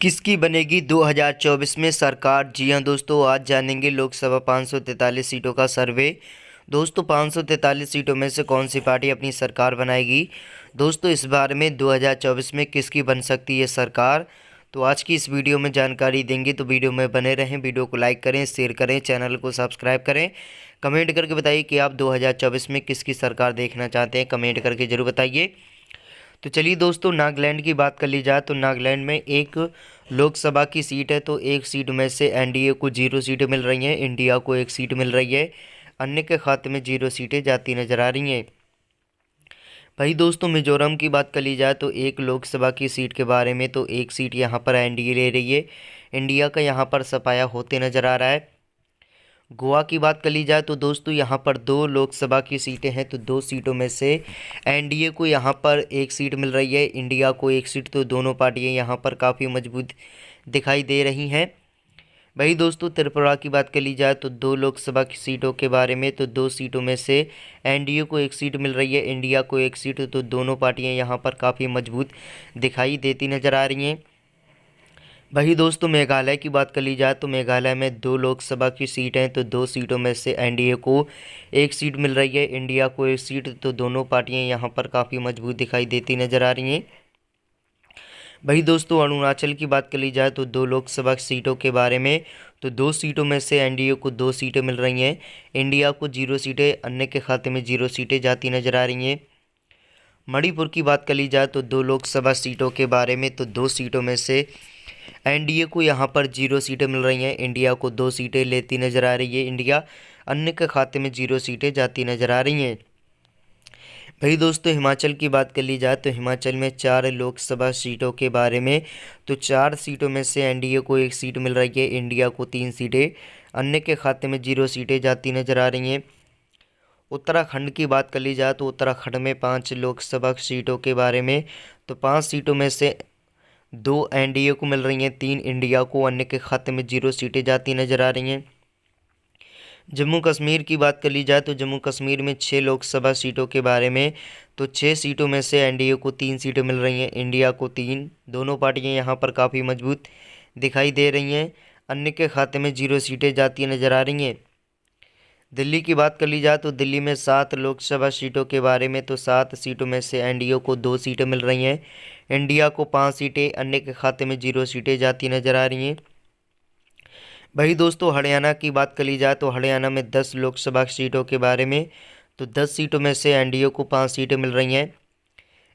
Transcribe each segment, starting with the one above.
किसकी बनेगी 2024 में सरकार? जी हां दोस्तों, आज जानेंगे लोकसभा 543 सीटों का सर्वे। दोस्तों 543 सीटों में से कौन सी पार्टी अपनी सरकार बनाएगी? दोस्तों इस बार में 2024 में किसकी बन सकती है सरकार? तो आज की इस वीडियो में जानकारी देंगे, तो वीडियो में बने रहें। वीडियो को लाइक करें, शेयर करें, चैनल को सब्सक्राइब करें। कमेंट करके बताइए कि आप 2024 में किसकी सरकार देखना चाहते हैं, कमेंट करके ज़रूर बताइए। तो चलिए दोस्तों, नागालैंड की बात कर ली जाए तो नागालैंड में एक लोकसभा की सीट है। तो एक सीट में से एनडीए को 0 सीटें मिल रही हैं, इंडिया को 1 सीट मिल रही है, अन्य के खाते में 0 सीटें जाती नजर आ रही हैं। भाई दोस्तों, मिजोरम की बात कर ली जाए तो एक लोकसभा की सीट के बारे में, तो 1 सीट यहाँ पर एनडीए ले रही है, इंडिया का यहाँ पर सफाया होते नजर आ रहा है। गोवा की बात कर ली जाए तो दोस्तों यहाँ पर 2 लोकसभा की सीटें हैं, तो 2 सीटों में से एनडीए को यहाँ पर 1 सीट मिल रही है, इंडिया को 1 सीट। तो दोनों पार्टियाँ यहाँ पर काफ़ी मजबूत दिखाई दे रही हैं। वही दोस्तों त्रिपुरा की बात कर ली जाए तो 2 लोकसभा की सीटों के बारे में, तो 2 सीटों में से एनडीए को 1 सीट मिल रही है, इंडिया को 1 सीट। तो दोनों पार्टियाँ यहाँ पर काफ़ी मजबूत दिखाई देती नज़र आ रही हैं। वही दोस्तों मेघालय की बात कर ली जाए तो मेघालय में 2 लोकसभा की सीट हैं, तो 2 सीटों में से एनडीए को 1 सीट मिल रही है, इंडिया को 1 सीट। तो दोनों पार्टियां यहां पर काफ़ी मजबूत दिखाई देती नज़र आ रही हैं। वही दोस्तों अरुणाचल की बात कर ली जाए तो 2 लोकसभा सीटों के बारे में, तो 2 सीटों में से एनडीए को 2 सीटें मिल रही हैं, इंडिया को 0 सीटें, अन्य के खाते में 0 सीटें जाती नज़र आ रही हैं। मणिपुर की बात कर ली जाए तो 2 लोकसभा सीटों के बारे में, तो 2 सीटों में से एनडीए को यहाँ पर 0 सीटें मिल रही हैं, इंडिया को 2 सीटें लेती नज़र आ रही है इंडिया, अन्य के खाते में 0 सीटें जाती नज़र आ रही हैं। भाई दोस्तों हिमाचल की बात कर ली जाए तो हिमाचल में 4 लोकसभा सीटों के बारे में, तो 4 सीटों में से एनडीए को 1 सीट मिल रही है, इंडिया को 3 सीटें, अन्य के खाते में 0 सीटें जाती नज़र आ रही हैं। उत्तराखंड की बात कर ली जाए तो उत्तराखंड में 5 लोकसभा सीटों के बारे में, तो 5 सीटों में से 2 एनडीए को मिल रही हैं, 3 इंडिया को, अन्य के खाते में 0 सीटें जाती नज़र आ रही हैं। जम्मू कश्मीर की बात कर ली जाए तो जम्मू कश्मीर में 6 लोकसभा सीटों के बारे में, तो 6 सीटों में से एनडीए को 3 सीटें मिल रही हैं, इंडिया को 3। दोनों पार्टियां यहां पर काफ़ी मजबूत दिखाई दे रही हैं, अन्य के खाते में 0 सीटें जाती नज़र आ रही हैं। दिल्ली की बात कर ली जाए तो दिल्ली में 7 लोकसभा सीटों के बारे में, तो 7 सीटों में से एनडीए को 2 सीटें मिल रही हैं, इंडिया को 5 सीटें, अन्य के खाते में 0 सीटें जाती नज़र आ रही हैं। वही दोस्तों हरियाणा की बात कर ली जाए तो हरियाणा में 10 लोकसभा सीटों के बारे में, तो 10 सीटों में से एनडीए को 5 सीटें मिल रही हैं,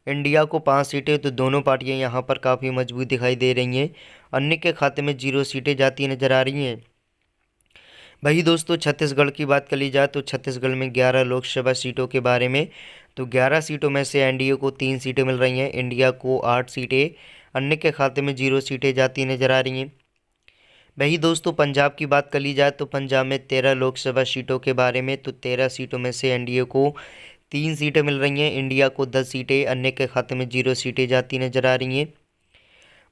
इंडिया को 5 सीटें। तो दोनों पार्टियां यहां पर काफ़ी मजबूत दिखाई दे रही हैं, अन्य के खाते में 0 सीटें जाती नज़र आ रही हैं। वही दोस्तों छत्तीसगढ़ की बात कर ली जाए तो छत्तीसगढ़ में 11 लोकसभा सीटों के बारे में, तो 11 सीटों में से एनडीए को 3 सीटें मिल रही हैं, इंडिया को 8 सीटें, अन्य के खाते में 0 सीटें जाती नज़र आ रही हैं। वही दोस्तों पंजाब की बात कर ली जाए तो पंजाब में 13 लोकसभा सीटों के बारे में, तो 13 सीटों में से एनडीए को 3 सीटें मिल रही हैं, इंडिया को 10 सीटें, अन्य के खाते में 0 सीटें जाती नज़र आ रही हैं।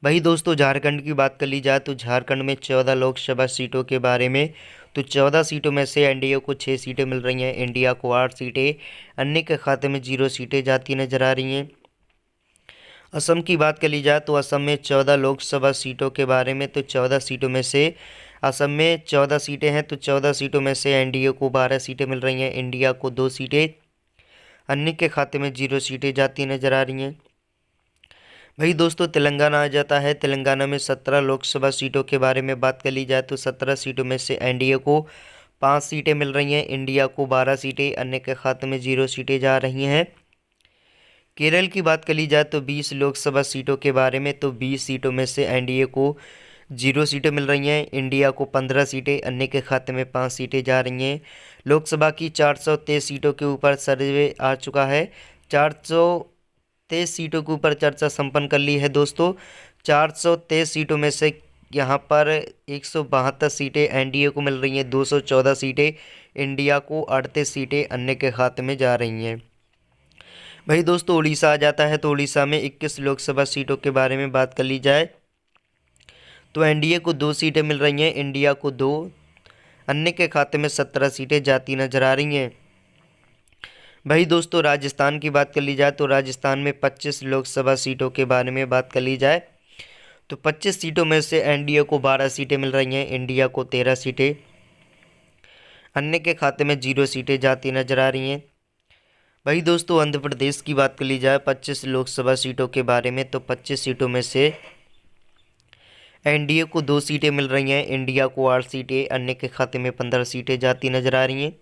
वही दोस्तों झारखंड की बात कर ली जाए तो झारखंड में 14 लोकसभा सीटों के बारे में, तो 14 सीटों में से एनडीए को 6 सीटें मिल रही हैं, इंडिया को 8 सीटें, अन्य के खाते में 0 सीटें जाती नज़र आ रही हैं। असम की बात कर ली जाए तो असम में 14 लोकसभा सीटों के बारे में, तो 14 सीटों में से असम में 14 सीटें हैं, तो 14 सीटों में से एनडीए को 12 सीटें मिल रही हैं, इंडिया को 2 सीटें, अन्य के खाते में 0 सीटें जाती नज़र आ रही हैं। वही दोस्तों तेलंगाना आ जाता है। तेलंगाना में 17 लोकसभा सीटों के बारे में बात कर ली जाए तो 17 सीटों में से एनडीए को 5 सीटें मिल रही हैं, इंडिया को 12 सीटें, अन्य के खाते में 0 सीटें जा रही हैं। केरल की बात कर ली जाए तो 20 लोकसभा सीटों के बारे में, तो 20 सीटों में से एनडीए को 0 सीटें मिल रही हैं, इंडिया को 15 सीटें, अन्य के खाते में 5 सीटें जा रही हैं। लोकसभा की 423 सीटों के ऊपर सर्वे आ चुका है, 423 सीटों के ऊपर चर्चा संपन्न कर ली है दोस्तों। 423 सीटों में से यहाँ पर 172 सीटें एनडीए को मिल रही हैं, 214 सीटें इंडिया को, 38 सीटें अन्य के खाते में जा रही हैं। भाई दोस्तों उड़ीसा आ जाता है। तो उड़ीसा में 21 लोकसभा सीटों के बारे में बात कर ली जाए तो एनडीए को 2 सीटें मिल रही हैं, इंडिया को 2, अन्य के खाते में 17 सीटें जाती नजर आ रही हैं। भाई दोस्तों राजस्थान की बात कर ली जाए तो राजस्थान में 25 लोकसभा सीटों के बारे में बात कर ली जाए तो 25 सीटों में से एनडीए को 12 सीटें मिल रही हैं, इंडिया को 13 सीटें, अन्य के खाते में 0 सीटें जाती नजर आ रही हैं। वही दोस्तों आंध्र प्रदेश की बात कर ली जाए 25 लोकसभा सीटों के बारे में, तो 25 सीटों में से एनडीए को 2 सीटें मिल रही हैं, इंडिया को 8 सीटें, अन्य के खाते में 15 सीटें जाती नजर आ रही हैं।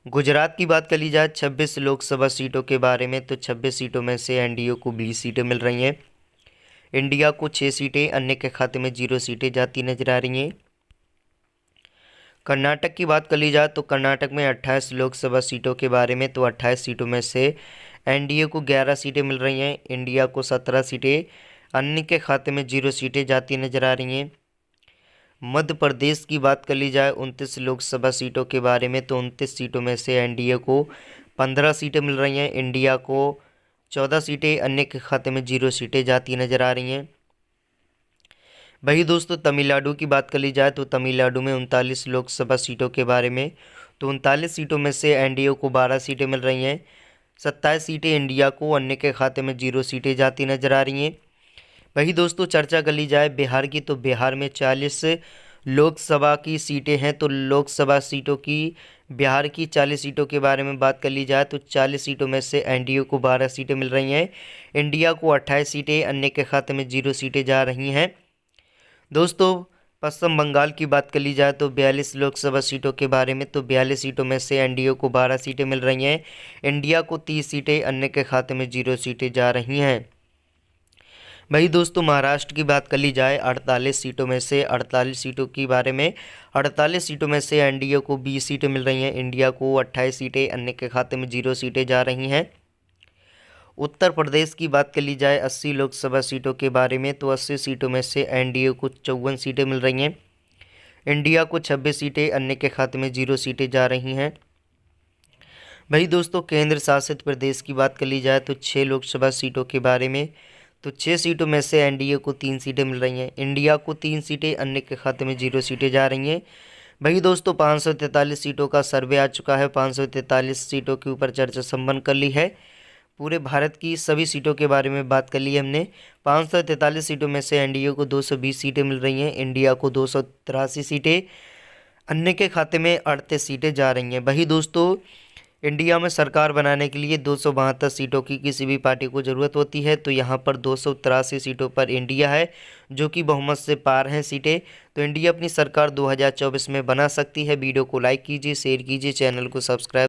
गुजरात की बात कर ली जाए 26 लोकसभा सीटों के बारे में, तो 26 सीटों में से एनडीए को 20 सीटें मिल रही हैं, इंडिया को 6 सीटें, अन्य के खाते में 0 सीटें जाती नजर आ रही हैं। कर्नाटक की बात कर ली जाए तो कर्नाटक में 28 लोकसभा सीटों के बारे में, तो 28 सीटों में से एनडीए को 11 सीटें मिल रही हैं, इंडिया को 17 सीटें, अन्य के खाते में 0 सीटें जाती नजर आ रही हैं। मध्य प्रदेश की बात कर ली जाए 29 लोकसभा सीटों के बारे में, तो 29 सीटों में से एनडीए को 15 सीटें मिल रही हैं, इंडिया को 14 सीटें, अन्य के खाते में 0 सीटें जाती नजर आ रही हैं। वही दोस्तों तमिलनाडु की बात कर ली जाए तो तमिलनाडु में 39 लोकसभा सीटों के बारे में, तो 39 सीटों में से एनडीए को 12 सीटें मिल रही हैं, 27 सीटें इंडिया को, अन्य के खाते में 0 सीटें जाती नजर आ रही हैं। वही दोस्तों चर्चा कर ली जाए बिहार की, तो बिहार में 40 लोकसभा की सीटें हैं, तो लोकसभा सीटों की बिहार की 40 सीटों के बारे में बात कर ली जाए तो 40 सीटों में से एनडीए को 12 सीटें मिल रही हैं, इंडिया को 28 सीटें, अन्य के खाते में 0 सीटें जा रही हैं। दोस्तों पश्चिम बंगाल की बात कर ली जाए तो 42 लोकसभा सीटों के बारे में, तो 42 सीटों में से एनडीए को 12 सीटें मिल रही हैं, इंडिया को 30 सीटें, अन्य के खाते में 0 सीटें जा रही हैं। वही दोस्तों महाराष्ट्र की बात कर ली जाए 48 सीटों में से 48 सीटों के बारे में, 48 सीटों में से एनडीए को 20 सीटें मिल रही हैं, इंडिया को 28 सीटें, अन्य के खाते में 0 सीटें जा रही हैं। उत्तर प्रदेश की बात कर ली जाए 80 लोकसभा सीटों के बारे में, तो 80 सीटों में से एनडीए को 54 सीटें मिल रही हैं, इंडिया को 26 सीटें, अन्य के खाते में 0 सीटें जा रही हैं। वही दोस्तों केंद्र शासित प्रदेश की बात कर ली जाए तो 6 लोकसभा सीटों के बारे में, तो 6 सीटों में से एनडीए को 3 सीटें मिल रही हैं, इंडिया को 3 सीटें, अन्य के खाते में 0 सीटें जा रही हैं। वही दोस्तों 543 सीटों का सर्वे आ चुका है, 543 सीटों के ऊपर चर्चा संपन्न कर ली है। पूरे भारत की सभी सीटों के बारे में बात कर ली है हमने। 543 सीटों में से एनडीए को 220 सीटें मिल रही हैं, इंडिया को 283 सीटें, अन्य के खाते में 38 सीटें जा रही हैं। वही दोस्तों इंडिया में सरकार बनाने के लिए 272 सीटों की किसी भी पार्टी को ज़रूरत होती है, तो यहाँ पर 283 सीटों पर इंडिया है जो कि बहुमत से पार हैं सीटें, तो इंडिया अपनी सरकार 2024 में बना सकती है। वीडियो को लाइक कीजिए, शेयर कीजिए, चैनल को सब्सक्राइब